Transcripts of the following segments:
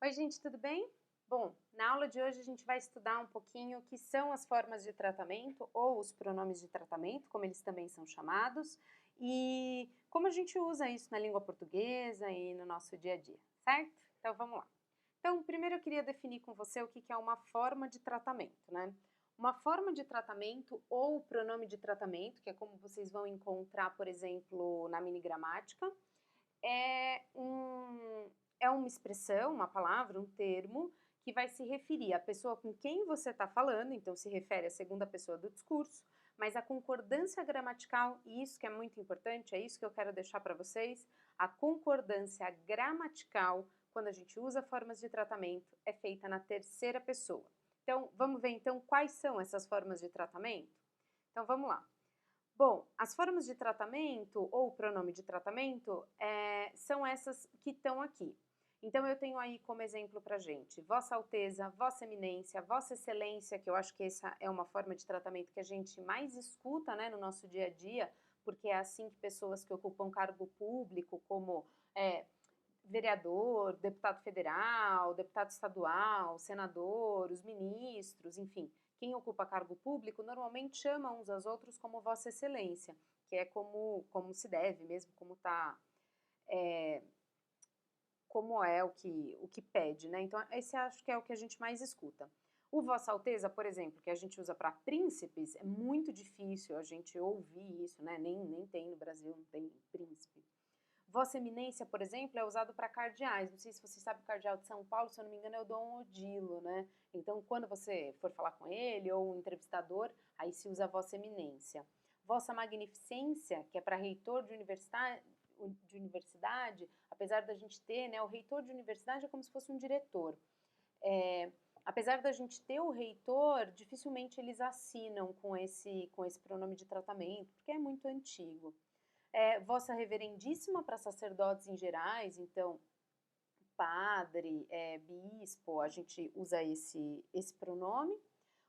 Oi, gente, tudo bem? Bom, na aula de hoje a gente vai estudar um pouquinho o que são as formas de tratamento ou os pronomes de tratamento, como eles também são chamados, e como a gente usa isso na língua portuguesa e no nosso dia a dia, certo? Então vamos lá. Então, primeiro eu queria definir com você o que é uma forma de tratamento, né? Uma forma de tratamento ou pronome de tratamento, que é como vocês vão encontrar, por exemplo, na mini gramática, é é uma expressão, uma palavra, um termo que vai se referir à pessoa com quem você está falando, então se refere à segunda pessoa do discurso, mas a concordância gramatical, e isso que é muito importante, é isso que eu quero deixar para vocês, a concordância gramatical, quando a gente usa formas de tratamento, é feita na terceira pessoa. Então, vamos ver então quais são essas formas de tratamento? Então, vamos lá. Bom, as formas de tratamento ou pronome de tratamento são essas que estão aqui. Então, eu tenho aí como exemplo para gente, Vossa Alteza, Vossa Eminência, Vossa Excelência, que eu acho que essa é uma forma de tratamento que a gente mais escuta, né, no nosso dia a dia, porque é assim que pessoas que ocupam cargo público, como é, vereador, deputado federal, deputado estadual, senador, os ministros, enfim, quem ocupa cargo público normalmente chama uns aos outros como Vossa Excelência, que é como se deve mesmo, como é o que pede, né? Então, esse acho que é o que a gente mais escuta. O Vossa Alteza, por exemplo, que a gente usa para príncipes, é muito difícil a gente ouvir isso, né? Nem tem no Brasil, não tem príncipe. Vossa Eminência, por exemplo, é usado para cardeais. Não sei se você sabe o cardeal de São Paulo, se eu não me engano, é o Dom Odilo, né? Então, quando você for falar com ele ou um entrevistador, aí se usa Vossa Eminência. Vossa Magnificência, que é para reitor de universidade, apesar da gente ter, né, o reitor de universidade é como se fosse um diretor. Apesar da gente ter o reitor, dificilmente eles assinam com esse pronome de tratamento, porque é muito antigo. Vossa Reverendíssima para sacerdotes em gerais, então padre, bispo, a gente usa esse pronome.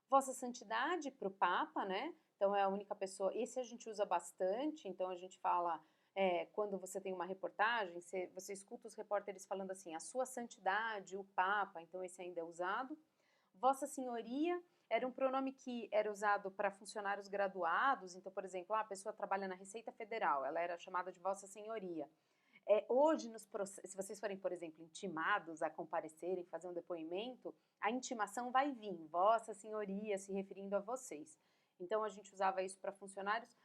Vossa Santidade para o Papa, né? Então é a única pessoa, esse a gente usa bastante, então a gente fala, quando você tem uma reportagem, você escuta os repórteres falando assim, a Sua Santidade, o Papa, então esse ainda é usado. Vossa Senhoria era um pronome que era usado para funcionários graduados, então, por exemplo, a pessoa trabalha na Receita Federal, ela era chamada de Vossa Senhoria. Hoje, se vocês forem, por exemplo, intimados a comparecerem, fazer um depoimento, a intimação vai vir, Vossa Senhoria, se referindo a vocês. Então, a gente usava isso para funcionários.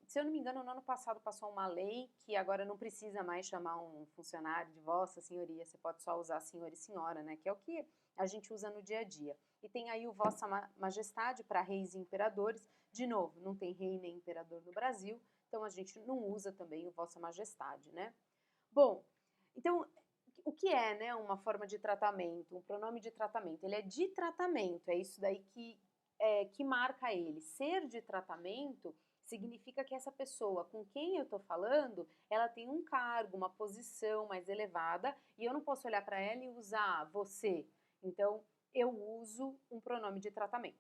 Se eu não me engano, no ano passado passou uma lei que agora não precisa mais chamar um funcionário de Vossa Senhoria, você pode só usar Senhor e Senhora, né? Que é o que a gente usa no dia a dia. E tem aí o Vossa Majestade para reis e imperadores. De novo, não tem rei nem imperador no Brasil, então a gente não usa também o Vossa Majestade, né? Bom, então, o que é, né, uma forma de tratamento, um pronome de tratamento? Ele é de tratamento, é isso daí que marca ele. Ser de tratamento significa que essa pessoa com quem eu estou falando, ela tem um cargo, uma posição mais elevada, e eu não posso olhar para ela e usar você. Então, eu uso um pronome de tratamento.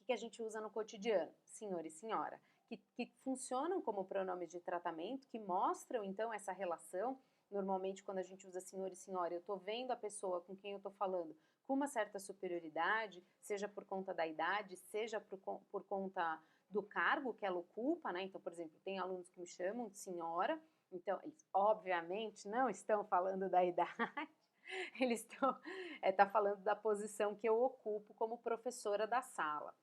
O que a gente usa no cotidiano? Senhor e senhora. Que funcionam como pronomes de tratamento, que mostram então essa relação. Normalmente, quando a gente usa senhor e senhora, eu estou vendo a pessoa com quem eu estou falando com uma certa superioridade, seja por conta da idade, seja por conta do cargo que ela ocupa, né? Então, por exemplo, tem alunos que me chamam de senhora, então eles obviamente não estão falando da idade, eles estão tá falando da posição que eu ocupo como professora da sala.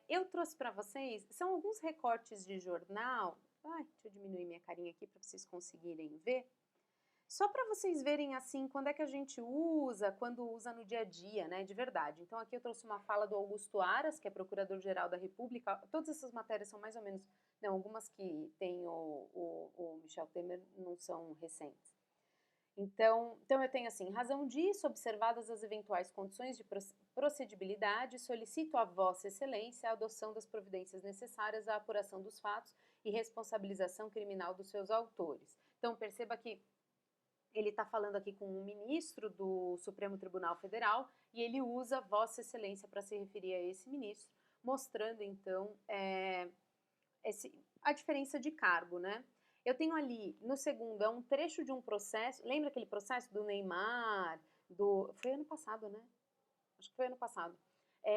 Eu trouxe para vocês, são alguns recortes de jornal. Ai, deixa eu diminuir minha carinha aqui para vocês conseguirem ver. Só para vocês verem assim, quando é que a gente usa, quando usa no dia a dia, né, de verdade. Então aqui eu trouxe uma fala do Augusto Aras, que é Procurador-Geral da República. Todas essas matérias são mais ou menos, não, algumas que tem o Michel Temer não são recentes. Então eu tenho assim, razão disso, observadas as eventuais condições de procedibilidade, solicito a Vossa Excelência a adoção das providências necessárias à apuração dos fatos e responsabilização criminal dos seus autores. Então perceba que ele está falando aqui com um ministro do Supremo Tribunal Federal e ele usa Vossa Excelência para se referir a esse ministro, mostrando então a diferença de cargo, né? Eu tenho ali, no segundo, é um trecho de um processo, lembra aquele processo do Neymar, foi ano passado, né? Acho que foi ano passado.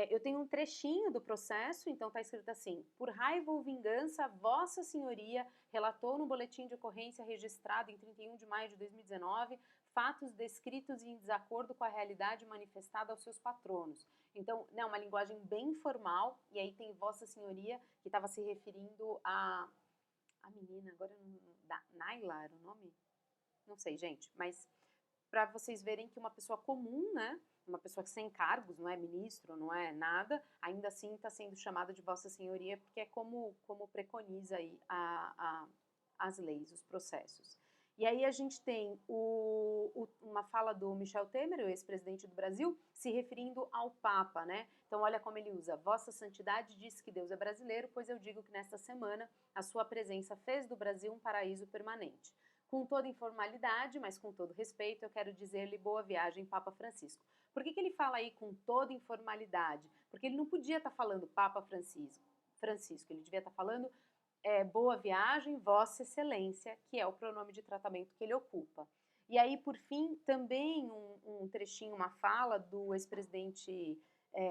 Eu tenho um trechinho do processo, então está escrito assim: por raiva ou vingança, Vossa Senhoria relatou no boletim de ocorrência registrado em 31 de maio de 2019 fatos descritos em desacordo com a realidade manifestada aos seus patronos. Então, né, uma linguagem bem formal, e aí tem Vossa Senhoria, que estava se referindo a menina, agora da Naila era o nome? Não sei, gente, mas para vocês verem que uma pessoa comum, né, uma pessoa sem cargos, não é ministro, não é nada, ainda assim está sendo chamada de Vossa Senhoria, porque é como preconiza aí as leis, os processos. E aí a gente tem uma fala do Michel Temer, o ex-presidente do Brasil, se referindo ao Papa, né? Então olha como ele usa: Vossa Santidade diz que Deus é brasileiro, pois eu digo que nesta semana a sua presença fez do Brasil um paraíso permanente. Com toda informalidade, mas com todo respeito, eu quero dizer-lhe boa viagem, Papa Francisco. Por que ele fala aí com toda informalidade? Porque ele não podia estar falando Papa Francisco, ele devia estar falando boa viagem, Vossa Excelência, que é o pronome de tratamento que ele ocupa. E aí, por fim, também um trechinho, uma fala do ex-presidente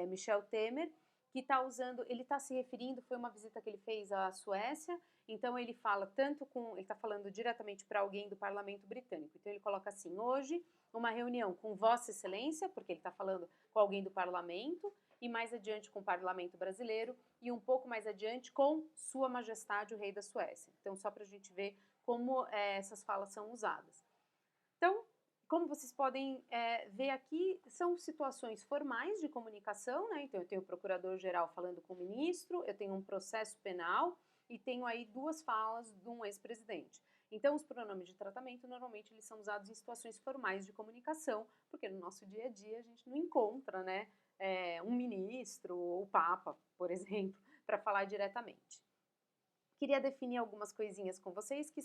Michel Temer, que está usando, ele está se referindo, foi uma visita que ele fez à Suécia, então ele fala ele está falando diretamente para alguém do parlamento britânico. Então ele coloca assim: hoje, uma reunião com Vossa Excelência, porque ele está falando com alguém do parlamento, e mais adiante com o parlamento brasileiro, e um pouco mais adiante com Sua Majestade, o Rei da Suécia. Então, só para a gente ver como essas falas são usadas. Então, como vocês podem ver aqui, são situações formais de comunicação, né? Então, eu tenho o procurador-geral falando com o ministro, eu tenho um processo penal e tenho aí duas falas de um ex-presidente. Então, os pronomes de tratamento, normalmente, eles são usados em situações formais de comunicação, porque no nosso dia a dia a gente não encontra, né, um ministro ou o Papa, por exemplo, para falar diretamente. Queria definir algumas coisinhas com vocês que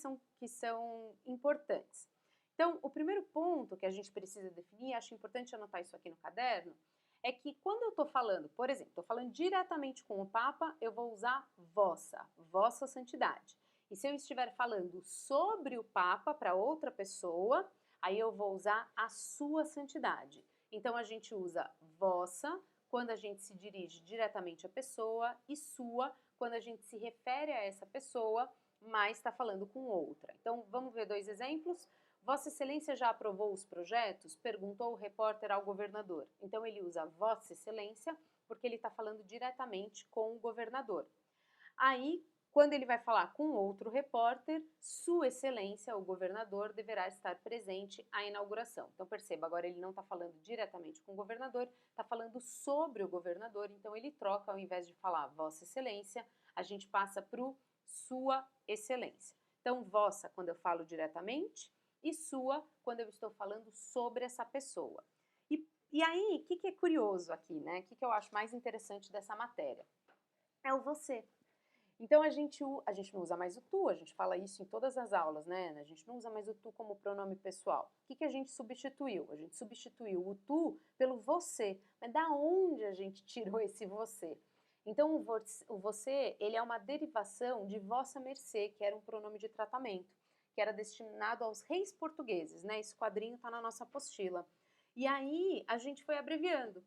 são importantes. Então, o primeiro ponto que a gente precisa definir, acho importante anotar isso aqui no caderno, é que quando eu estou falando, por exemplo, estou falando diretamente com o Papa, eu vou usar Vossa Santidade. E se eu estiver falando sobre o Papa para outra pessoa, aí eu vou usar a Sua Santidade. Então, a gente usa Vossa quando a gente se dirige diretamente à pessoa e Sua quando a gente se refere a essa pessoa, mas está falando com outra. Então, vamos ver dois exemplos. Vossa Excelência já aprovou os projetos? Perguntou o repórter ao governador. Então, ele usa Vossa Excelência porque ele está falando diretamente com o governador. Aí, quando ele vai falar com outro repórter, Sua Excelência, o governador, deverá estar presente à inauguração. Então, perceba, agora ele não está falando diretamente com o governador, está falando sobre o governador, então ele troca, ao invés de falar Vossa Excelência, a gente passa para o Sua Excelência. Então, Vossa, quando eu falo diretamente, e Sua, quando eu estou falando sobre essa pessoa. E aí, o que é curioso aqui, né? O que eu acho mais interessante dessa matéria? É o você. Então, a gente não usa mais o tu, a gente fala isso em todas as aulas, né? A gente não usa mais o tu como pronome pessoal. O que a gente substituiu? A gente substituiu o tu pelo você. Mas da onde a gente tirou esse você? Então, o você, ele é uma derivação de vossa mercê, que era um pronome de tratamento, que era destinado aos reis portugueses, né? Esse quadrinho está na nossa apostila. E aí, a gente foi abreviando.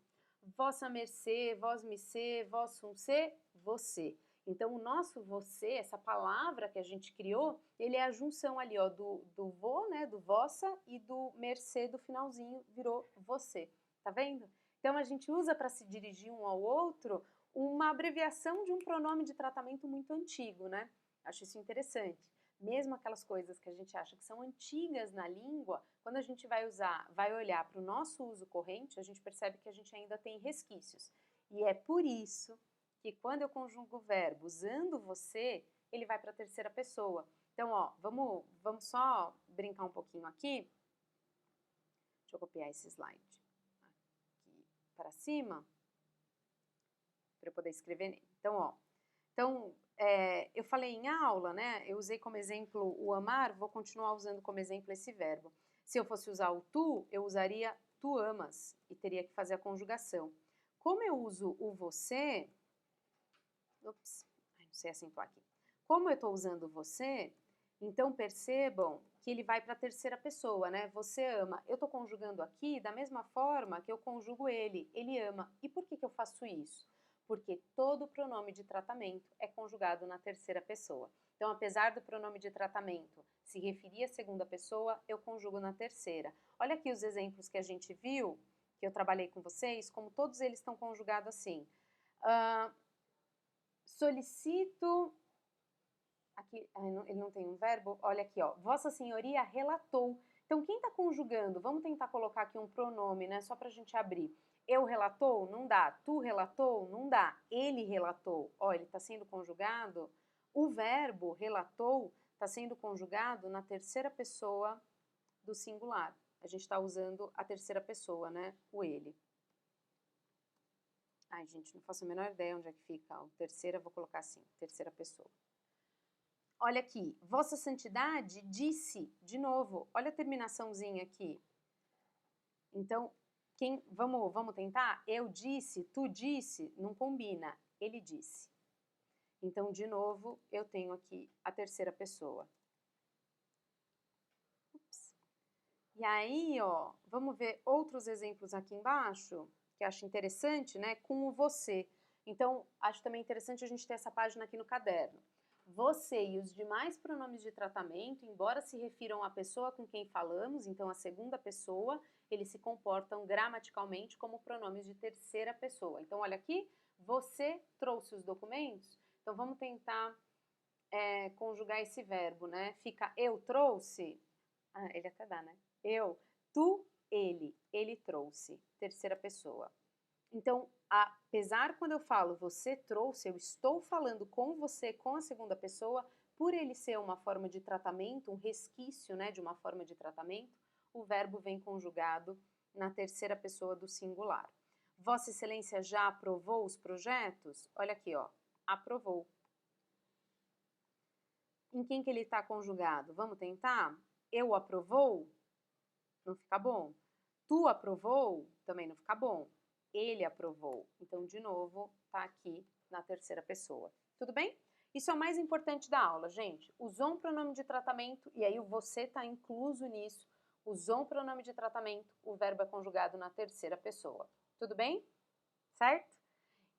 Vossa mercê, vós me ser, vossum ser, você. Então, o nosso você, essa palavra que a gente criou, ele é a junção ali, ó, do vo, né, do vossa, e do mercê do finalzinho, virou você. Tá vendo? Então, a gente usa para se dirigir um ao outro uma abreviação de um pronome de tratamento muito antigo, né? Acho isso interessante. Mesmo aquelas coisas que a gente acha que são antigas na língua, quando a gente vai olhar para o nosso uso corrente, a gente percebe que a gente ainda tem resquícios. E é por isso que quando eu conjugo o verbo usando você, ele vai para a terceira pessoa. Então, ó, vamos só brincar um pouquinho aqui. Deixa eu copiar esse slide aqui para cima, para eu poder escrever nele. Então, ó, eu falei em aula, né? Eu usei como exemplo o amar, vou continuar usando como exemplo esse verbo. Se eu fosse usar o tu, eu usaria tu amas e teria que fazer a conjugação. Como eu uso o você, não sei acentuar aqui. Como eu estou usando você, Então, percebam que ele vai para a terceira pessoa, né? Você ama. Eu estou conjugando aqui da mesma forma que eu conjugo ele ama. E por que que eu faço isso? Porque todo pronome de tratamento é conjugado na terceira pessoa. Então, apesar do pronome de tratamento se referir à segunda pessoa, eu conjugo na terceira. Olha aqui os exemplos que a gente viu, que eu trabalhei com vocês, como todos eles estão conjugados assim. Solicito... Aqui, ele não tem um verbo, olha aqui, ó, Vossa Senhoria relatou. Então, quem está conjugando? Vamos tentar colocar aqui um pronome, né, só para a gente abrir. Eu relatou? Não dá. Tu relatou? Não dá. Ele relatou. Ó, ele está sendo conjugado. O verbo relatou está sendo conjugado na terceira pessoa do singular. A gente está usando a terceira pessoa, né, o ele. Ai, gente, não faço a menor ideia onde é que fica. Ó, terceira, vou colocar assim, terceira pessoa. Olha aqui, Vossa Santidade disse, de novo, olha a terminaçãozinha aqui. Então, vamos tentar? Eu disse, tu disse, não combina, ele disse. Então, de novo, eu tenho aqui a terceira pessoa. Ups. E aí, ó, vamos ver outros exemplos aqui embaixo, que eu acho interessante, né, com o você. Então, acho também interessante a gente ter essa página aqui no caderno. Você e os demais pronomes de tratamento, embora se refiram à pessoa com quem falamos, então a segunda pessoa, eles se comportam gramaticalmente como pronomes de terceira pessoa. Então, olha aqui, você trouxe os documentos? Então, vamos tentar conjugar esse verbo, né? Fica eu trouxe? Ah, ele até dá, né? Eu, tu, ele trouxe, terceira pessoa. Então, apesar quando eu falo você trouxe, eu estou falando com você, com a segunda pessoa, por ele ser uma forma de tratamento, um resquício, né, de uma forma de tratamento, o verbo vem conjugado na terceira pessoa do singular. Vossa Excelência já aprovou os projetos? Olha aqui, ó, aprovou. Em quem que ele está conjugado? Vamos tentar? Eu aprovou? Não fica bom. Tu aprovou? Também não fica bom. Ele aprovou. Então, de novo, tá aqui na terceira pessoa. Tudo bem? Isso é o mais importante da aula, gente. Usou um pronome de tratamento, e aí o você está incluso nisso. Usou um pronome de tratamento, o verbo é conjugado na terceira pessoa. Tudo bem? Certo?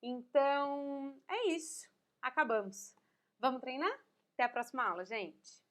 Então, é isso. Acabamos. Vamos treinar? Até a próxima aula, gente.